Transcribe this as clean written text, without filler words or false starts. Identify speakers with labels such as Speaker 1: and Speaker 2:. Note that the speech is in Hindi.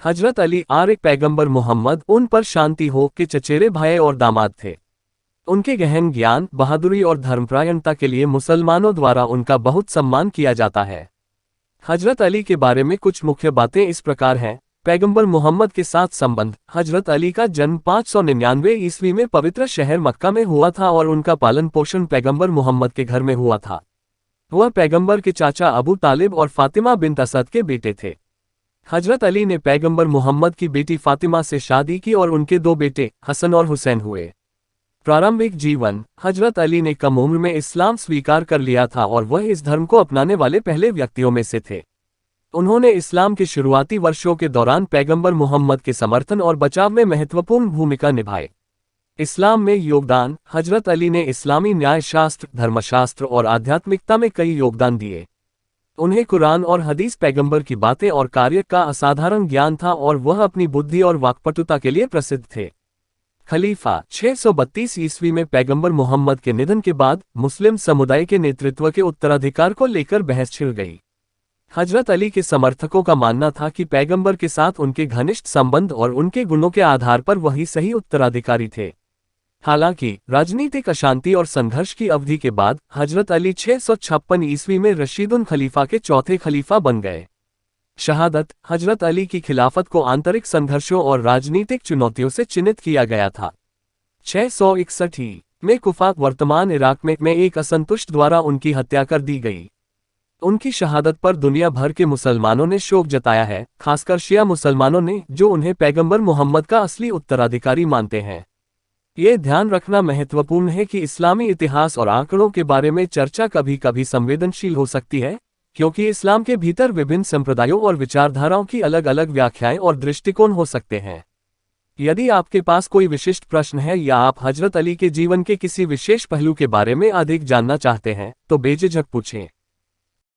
Speaker 1: हजरत अली एक पैगंबर मोहम्मद उन पर शांति हो के चचेरे भाई और दामाद थे। उनके गहन ज्ञान, बहादुरी और धर्मपरायणता के लिए मुसलमानों द्वारा उनका बहुत सम्मान किया जाता है। हजरत अली के बारे में कुछ मुख्य बातें इस प्रकार हैं। पैगंबर मोहम्मद के साथ संबंध। हजरत अली का जन्म 599 ईस्वी में पवित्र शहर मक्का में हुआ था और उनका पालन पोषण पैगंबर मोहम्मद के घर में हुआ था। वह पैगंबर के चाचा अबू तालिब और फातिमा बिन्त असद के बेटे थे। हजरत अली ने पैगंबर मोहम्मद की बेटी फातिमा से शादी की और उनके दो बेटे हसन और हुसैन हुए। प्रारंभिक जीवन। हजरत अली ने कम उम्र में इस्लाम स्वीकार कर लिया था और वह इस धर्म को अपनाने वाले पहले व्यक्तियों में से थे। उन्होंने इस्लाम के शुरुआती वर्षों के दौरान पैगंबर मोहम्मद के समर्थन और बचाव में महत्वपूर्ण भूमिका निभाई। इस्लाम में योगदान। हजरत अली ने इस्लामी न्यायशास्त्र, धर्मशास्त्र और आध्यात्मिकता में कई योगदान दिए। उन्हें कुरान और हदीस, पैगंबर की बातें और कार्य का असाधारण ज्ञान था और वह अपनी बुद्धि और वाक्पटुता के लिए प्रसिद्ध थे। खलीफा। 632 ईस्वी में पैगंबर मोहम्मद के निधन के बाद मुस्लिम समुदाय के नेतृत्व के उत्तराधिकार को लेकर बहस छिड़ गई। हजरत अली के समर्थकों का मानना था कि पैगंबर के साथ उनके घनिष्ठ संबंध और उनके गुणों के आधार पर वही सही उत्तराधिकारी थे। हालांकि राजनीतिक अशांति और संघर्ष की अवधि के बाद हजरत अली 656 ईस्वी में रशीदुन खलीफा के चौथे खलीफा बन गए। शहादत। हजरत अली की खिलाफत को आंतरिक संघर्षों और राजनीतिक चुनौतियों से चिन्हित किया गया था। 661 में कुफा, वर्तमान इराक में एक असंतुष्ट द्वारा उनकी हत्या कर दी गई। उनकी शहादत पर दुनिया भर के मुसलमानों ने शोक जताया है, खासकर शिया मुसलमानों ने, जो उन्हें पैगंबर मोहम्मद का असली उत्तराधिकारी मानते हैं। ये ध्यान रखना महत्वपूर्ण है कि इस्लामी इतिहास और आंकड़ों के बारे में चर्चा कभी कभी संवेदनशील हो सकती है, क्योंकि इस्लाम के भीतर विभिन्न संप्रदायों और विचारधाराओं की अलग अलग व्याख्याएं और दृष्टिकोण हो सकते हैं। यदि आपके पास कोई विशिष्ट प्रश्न है या आप हजरत अली के जीवन के किसी विशेष पहलू के बारे में अधिक जानना चाहते हैं, तो बेझिझक पूछें।